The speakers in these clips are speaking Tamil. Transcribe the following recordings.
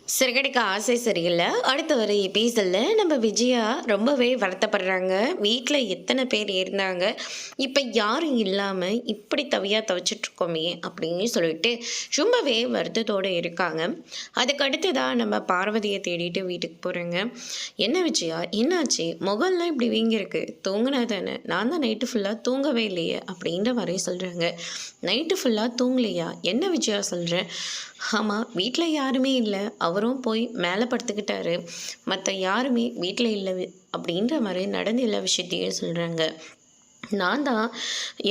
சிறகடிக்க ஆசை சரியில்ல. அடுத்து வர எபிசோட்ல நம்ம விஜயா ரொம்பவே வருத்தப்படுறாங்க. வீட்ல எத்தனை பேர் இருந்தாங்க. இப்ப யாரும் இல்லாம இப்படி தவியா தவிச்சிட்டுருக்கோமே அப்படின்னு சொல்லிட்டு ரொம்பவே வருத்தத்தோட இருக்காங்க. அதுக்கு அடுத்ததா நம்ம பார்வதிய தேடிட்டு வீட்டுக்கு போறேங்க. என்ன விஜயா? என்னாச்சு? முகம்லாம் இப்படி வீங்கிருக்கு. தூங்குனா தானே? நான் தான் நைட்டு ஃபுல்லா தூங்கவே இல்லையே அப்படின்ற மாரி சொல்றாங்க. நைட்டு ஃபுல்லா தூங்கலையா? என்ன விஜயா சொல்ற? ஆமாம், வீட்டில் யாருமே இல்லை, அவரும் போய் மேலே படுத்துக்கிட்டாரு, மற்ற யாருமே வீட்டில் இல்லை அப்படின்ற மாதிரி நடந்த எல்லா விஷயத்தையும் சொல்கிறாங்க. நான் தான்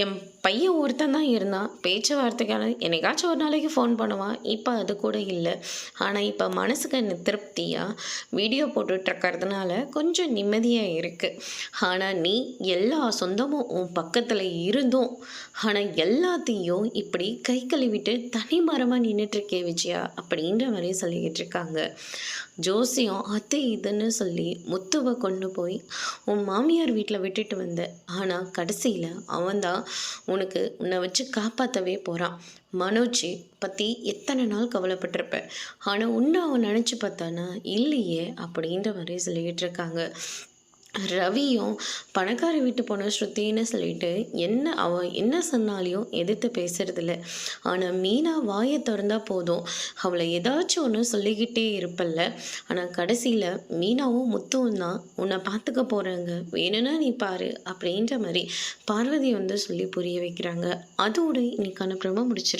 என் பையன் ஒருத்தன் தான் இருந்தான், பேச்சுவார்த்தைக்கான என்னைக்காச்சும் ஒரு நாளைக்கு ஃபோன் பண்ணுவான். இப்போ அது கூட இல்லை. ஆனால் இப்போ மனசுக்கு திருப்தியாக வீடியோ போட்டுட்ருக்கறதுனால கொஞ்சம் நிம்மதியாக இருக்குது. ஆனால் நீ எல்லா சொந்தமும் உன் பக்கத்தில் இருந்தும் ஆனால் எல்லாத்தையும் இப்படி கை கழுவிட்டு தனி மரமாக நின்றுட்டுருக்கே விஜயா அப்படின்ற மாதிரி சொல்லிக்கிட்டு இருக்காங்க. ஜோசியம் அது இதுன்னு சொல்லி முத்துவை கொண்டு போய் உன் மாமியார் வீட்டில் விட்டுட்டு வந்த. ஆனால் கடைசியில் அவன்தான் உன்னை வச்சு காப்பாற்றவே போகிறான். மனோஜ் பற்றி எத்தனை நாள் கவலைப்பட்டிருப்ப, ஆனால் உன்னை அவன் நினச்சி பார்த்தானா? இல்லையே அப்படின்ற மாதிரி சொல்லிக்கிட்டு இருக்காங்க. ரவியும் பணக்கார வீட்டு பொண்ணு ஸ்ருத்தின்னு சொல்லிட்டு அவன் என்ன சொன்னாலையும் எதிர்த்து பேசுறதில்ல. ஆனால் மீனா வாயை திறந்தா போதும், அவளை ஏதாச்சும் ஒன்று சொல்லிக்கிட்டே இருப்பல்ல. ஆனால் கடைசியில் மீனாவும் முத்துவும் தான் உன்னை பார்த்துக்க போகிறாங்க, வேணும்னா நீ பாரு அப்படின்ற மாதிரி பார்வதி சொல்லி புரிய வைக்கிறாங்க. அதோடு இன்னைக்கான பிரம முடிச்சிருக்கு.